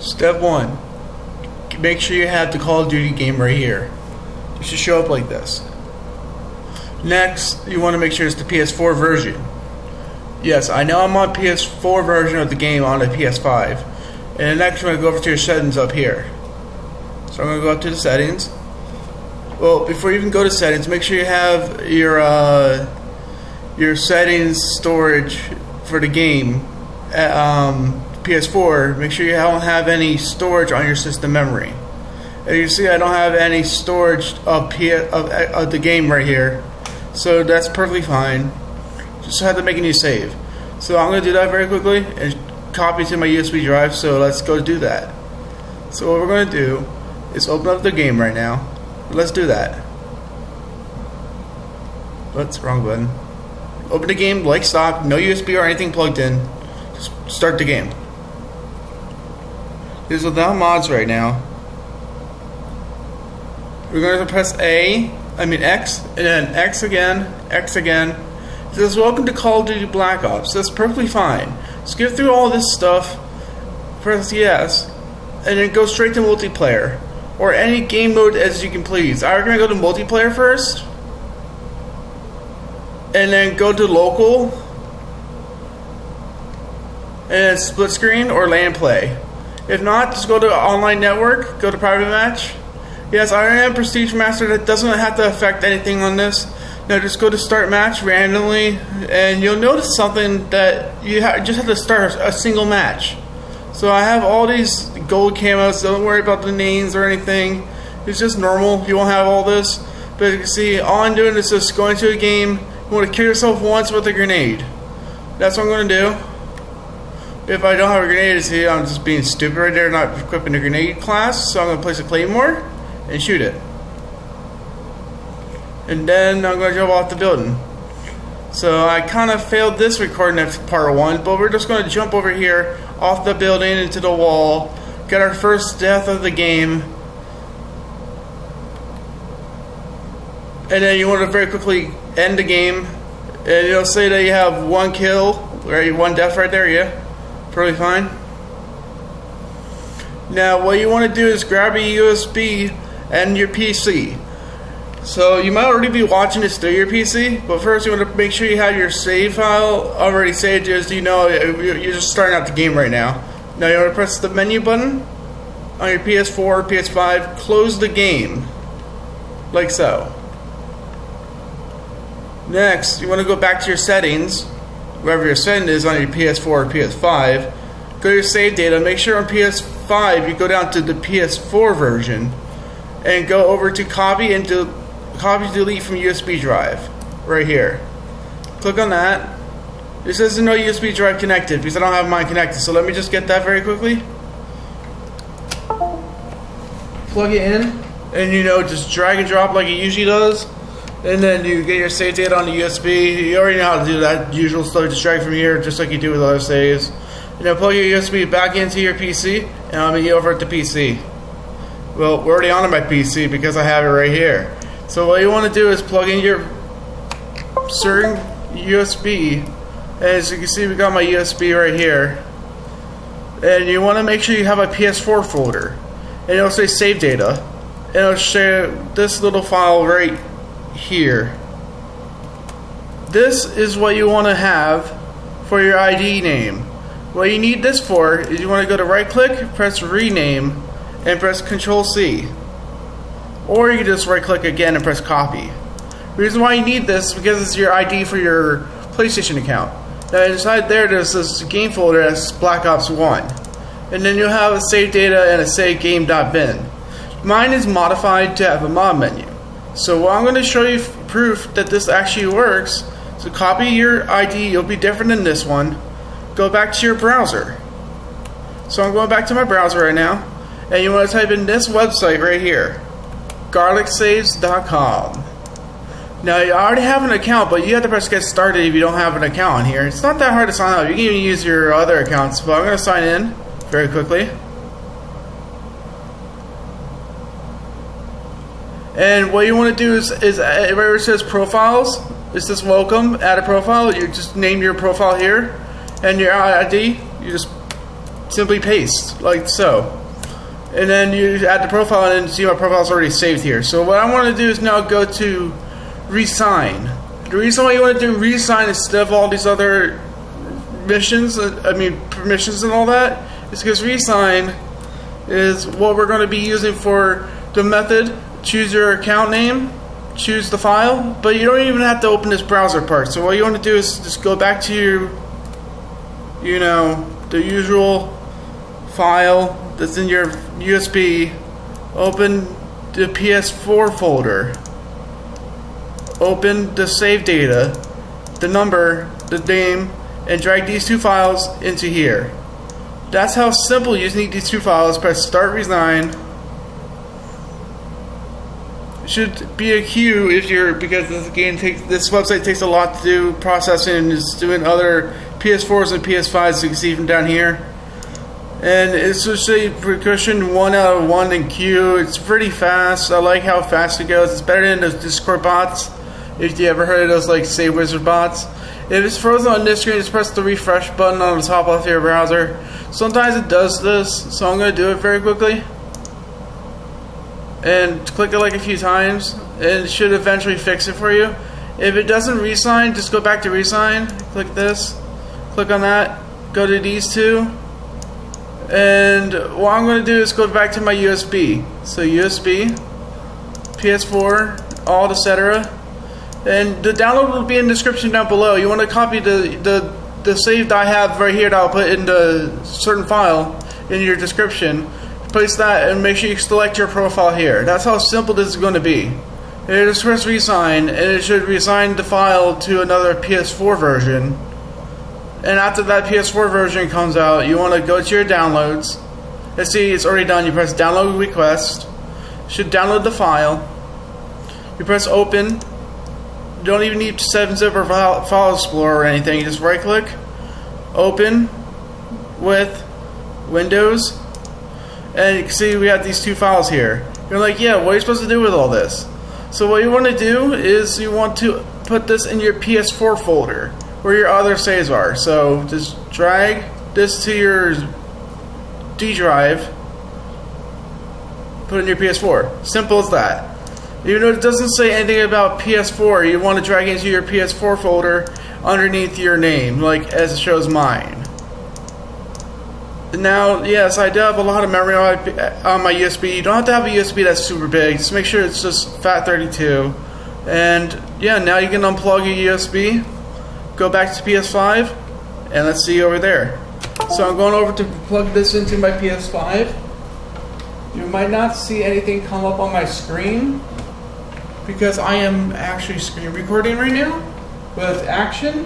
Step 1. Make sure you have the Call of Duty game right here. It should show up like this. Next, you want to make sure it's the PS4 version. Yes, I know I'm on PS4 version of the game on the PS5. And next, I'm going to go over to your settings up here. So I'm going to go up to the settings. Well, before you even go to settings, make sure you have your settings storage for the game at PS4. Make sure you don't have any storage on your system memory. As you see, I don't have any storage of the game right here, so that's perfectly fine. Just have to make a new save. So I'm going to do that very quickly and copy it to my USB drive. So let's go do that. So what we're going to do is open up the game right now. Let's do that. What's wrong button? Open the game like stock, no USB or anything plugged in. Just start the game. This is without mods right now. We're going to press X, and then X again, X again. It says welcome to Call of Duty Black Ops. That's perfectly fine. Skip through all this stuff, press yes, and then go straight to multiplayer. Or any game mode as you can please. I'm going to go to multiplayer first. And then go to local. And then split screen or LAN play. If not, just go to online network. Go to private match. Yes, I am Prestige Master. That doesn't have to affect anything on this. Now just go to start match randomly. And you'll notice something that you just have to start a single match. So I have all these gold camos, don't worry about the names or anything. It's just normal, you won't have all this. But you can see, all I'm doing is just going to a game. You want to kill yourself once with a grenade. That's what I'm going to do. If I don't have a grenade, see, I'm just being stupid right there, not equipping a grenade class. So I'm going to place a claymore and shoot it. And then I'm going to jump off the building. So I kind of failed this recording at part 1, but we're just going to jump over here off the building into the wall, get our first death of the game, and then you want to very quickly end the game, and you'll say that you have 1 kill, or 1 death right there, yeah, pretty fine. Now what you want to do is grab a USB and your PC. So you might already be watching this through your PC, but first you want to make sure you have your save file already saved, as you know you're just starting out the game right now. Now you want to press the menu button on your PS4 or PS5, close the game, like so. Next, you want to go back to your settings, wherever your setting is on your PS4 or PS5, go to your save data, make sure on PS5 you go down to the PS4 version, and go over to copy delete from USB drive right here. Click on that. It says no USB drive connected because I don't have mine connected, so let me just get that very quickly. Plug it in, and just drag and drop like it usually does, and then you get your save data on the USB. You already know how to do that usual stuff, just drag from here just like you do with other saves, and then plug your USB back into your PC, and I'll be over at the PC. Well, we're already on my PC because I have it right here. So what you want to do is plug in your certain USB. As you can see, we got my USB right here. And you want to make sure you have a PS4 folder. And it'll say save data. And it'll show this little file right here. This is what you want to have for your ID name. What you need this for is you want to go to right click, press rename, and press Control C. Or you can just right click again and press copy. The reason why you need this is because it's your ID for your PlayStation account. Now inside there's this game folder that's Black Ops 1. And then you'll have a save data and a save game.bin. Mine is modified to have a mod menu. So what I'm going to show you proof that this actually works. So copy your ID, it'll be different than this one. Go back to your browser. So I'm going back to my browser right now. And you want to type in this website right here. garlicsaves.com. Now you already have an account, but you have to press get started if you don't have an account on here. It's not that hard to sign up. You can even use your other accounts, but I'm going to sign in very quickly. And what you want to do is where it says profiles, it says welcome, add a profile. You just name your profile here, and your ID, you just simply paste like so. And then you add the profile and see my profile is already saved here. So what I want to do is now go to resign. The reason why you want to do resign instead of all these other permissions and all that, is because resign is what we're going to be using for the method. Choose your account name, choose the file, but you don't even have to open this browser part. So what you want to do is just go back to your, the usual file that's in your USB, open the Ps4 folder, open the save data, the number, the name, and drag these two files into here. That's how simple you just need these two files. Press start resign. It should be a queue if you're, because this website takes a lot to do processing and is doing other Ps4s and Ps5s, as you can see from down here. And it's just a percussion 1 out of 1 in queue. It's pretty fast. I like how fast it goes. It's better than those Discord bots. If you ever heard of those like Save Wizard bots. If it's frozen on this screen, just press the refresh button on the top left of your browser. Sometimes it does this, so I'm going to do it very quickly. And click it like a few times, and it should eventually fix it for you. If it doesn't resign, just go back to resign. Click this, click on that, go to these two. And what I'm going to do is go back to my USB. So USB, Ps4, alt, etc. And the download will be in the description down below. You want to copy the save that I have right here that I'll put in the certain file in your description. Place that and make sure you select your profile here. That's how simple this is going to be. And just press resign, and it should resign the file to another Ps4 version. And after that Ps4 version comes out, you want to go to your downloads. Let's see, it's already done. You press download request. Should download the file. You press open. You don't even need 7-zip or file explorer or anything. You just right click, open with Windows, and you can see we have these two files here. You're like, yeah, what are you supposed to do with all this? So what you want to do is you want to put this in your Ps4 folder where your other saves are. So just drag this to your D drive, put it in your Ps4. Simple as that. Even though it doesn't say anything about Ps4, you want to drag it into your Ps4 folder underneath your name, like as it shows mine. Now, yes, I do have a lot of memory on my USB. You don't have to have a USB that's super big. Just make sure it's just FAT32. And yeah, now you can unplug your USB, go back to Ps5, and let's see over there. So I'm going over to plug this into my Ps5. You might not see anything come up on my screen because I am actually screen recording right now with Action,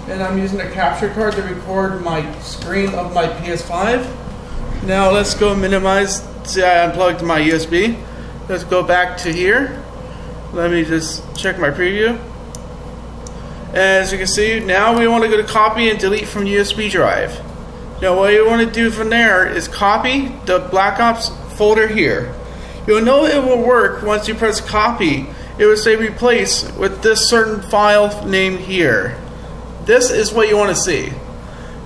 and I'm using a capture card to record my screen of my Ps5. Now let's go minimize. See, I unplugged my USB. Let's go back to here. Let me just check my preview. As you can see, now we want to go to copy and delete from USB drive. Now what you want to do from there is copy the Black Ops folder here. You'll know it will work once you press copy. It will say replace with this certain file name here. This is what you want to see.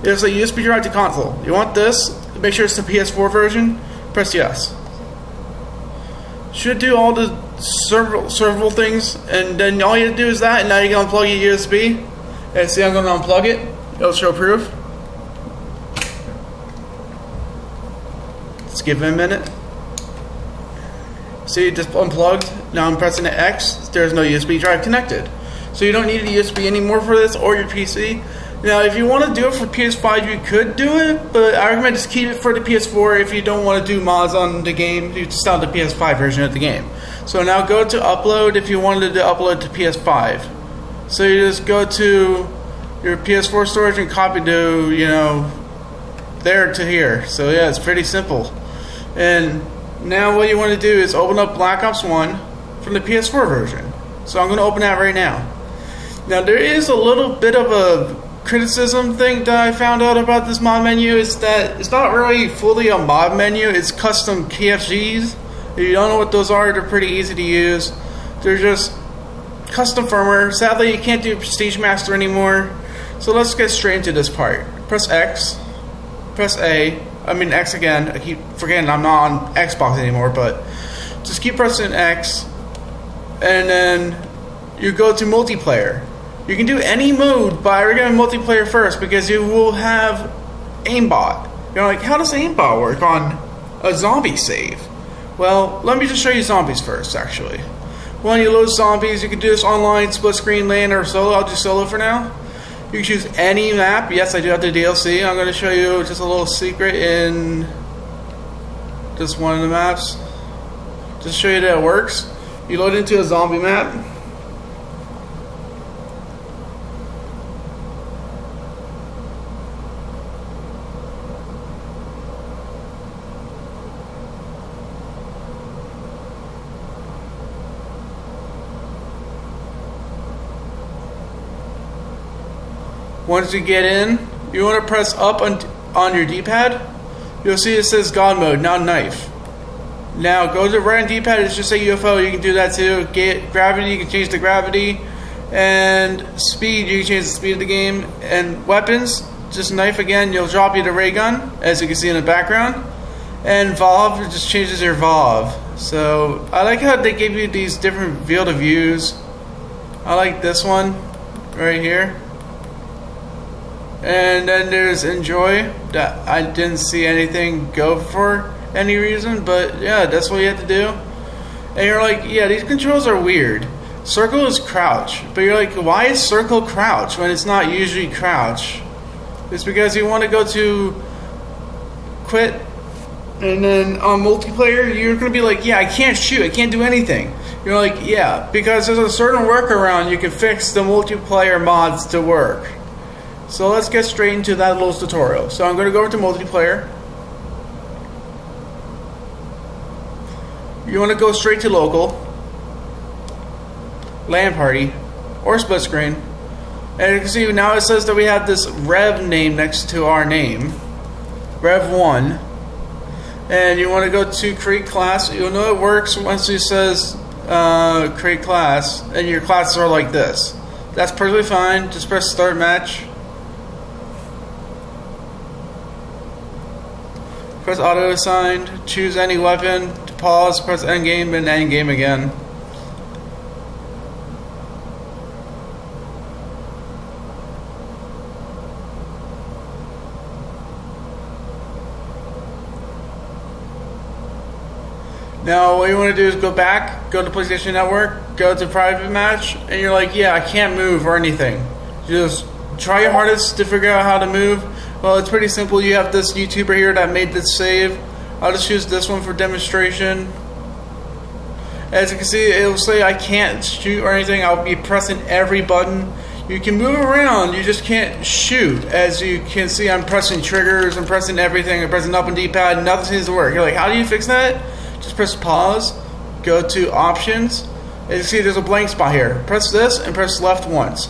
It's a USB drive to console. You want this, make sure it's the Ps4 version, press yes. Should do all the several things, and then all you have to do is that, and now you can unplug your USB. And see, I'm going to unplug it. It'll show proof. Let's give it a minute. See, it just unplugged. Now I'm pressing the X. There's no USB drive connected. So you don't need a USB anymore for this or your PC. Now, if you want to do it for PS5, you could do it, but I recommend just keep it for the PS4. If you don't want to do mods on the game, you just download the PS5 version of the game. So now go to upload if you wanted to upload to PS5. So you just go to your PS4 storage and copy to, there to here. So yeah, it's pretty simple. And now what you want to do is open up Black Ops 1 from the PS4 version. So I'm going to open that right now. Now there is a little bit of a criticism thing that I found out about this mod menu, is that it's not really fully a mod menu. It's custom KFGs. If you don't know what those are, they're pretty easy to use. They're just custom firmware. Sadly, you can't do Prestige Master anymore. So let's get straight into this part. Press X. press X again. I keep forgetting I'm not on Xbox anymore, but just keep pressing X, and then you go to multiplayer. You can do any mode, but I recommend multiplayer first because you will have aimbot. You're like, how does aimbot work on a zombie save? Well, let me just show you zombies first, actually. When you load zombies, you can do this online, split screen, LAN, or solo. I'll do solo for now. You can choose any map. Yes, I do have the DLC. I'm going to show you just a little secret in just one of the maps. Just show you that it works. You load into a zombie map. Once you get in, you want to press up on your D-pad. You'll see it says God mode, now knife. Now go to right on D-pad, it's just a UFO, you can do that too. Gravity, you can change the gravity. And speed, you can change the speed of the game. And weapons, just knife again, you'll drop you the ray gun, as you can see in the background. And Valve, it just changes your Valve. So, I like how they give you these different field of views. I like this one, right here. And then there's enjoy, that I didn't see anything go for any reason, but yeah, that's what you have to do. And you're like, yeah, these controls are weird. Circle is crouch, but you're like, why is circle crouch when it's not usually crouch? It's because you want to go to quit, and then on multiplayer, you're going to be like, yeah, I can't shoot, I can't do anything. You're like, yeah, because there's a certain workaround you can fix the multiplayer mods to work. So let's get straight into that little tutorial. So I'm going to go over to multiplayer. You want to go straight to local, LAN party, or split screen. And you can see now it says that we have this rev name next to our name, rev1. And you want to go to create class. You'll know it works once it says create class, and your classes are like this. That's perfectly fine. Just press start match. Press auto assigned, choose any weapon, to pause, press endgame, and endgame again. Now what you want to do is go back, go to PlayStation Network, go to private match, and you're like, yeah, I can't move or anything. Just try your hardest to figure out how to move. Well, it's pretty simple. You have this YouTuber here that made this save. I'll just choose this one for demonstration. As you can see, it will say I can't shoot or anything. I'll be pressing every button. You can move around, you just can't shoot. As you can see, I'm pressing triggers, I'm pressing everything, I'm pressing up on D-pad, nothing seems to work. You're like, how do you fix that? Just press pause, go to options. As you can see, there's a blank spot here. Press this and press left once.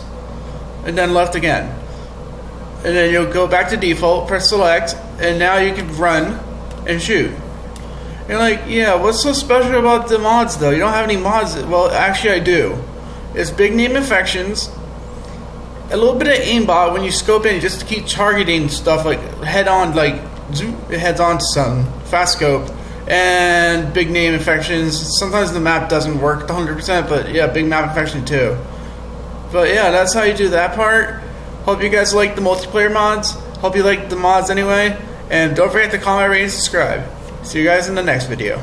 And then left again. And then you'll go back to default, press select, and now you can run and shoot. You're like, yeah, what's so special about the mods though? You don't have any mods. Well, actually I do. It's big name infections, a little bit of aimbot when you scope in just to keep targeting stuff like head on, like zoom, it heads on to something, fast scope, and big name infections. Sometimes the map doesn't work 100%, but yeah, big map infection too. But yeah, that's how you do that part. Hope you guys like the multiplayer mods. Hope you like the mods anyway. And don't forget to comment, rate, and subscribe. See you guys in the next video.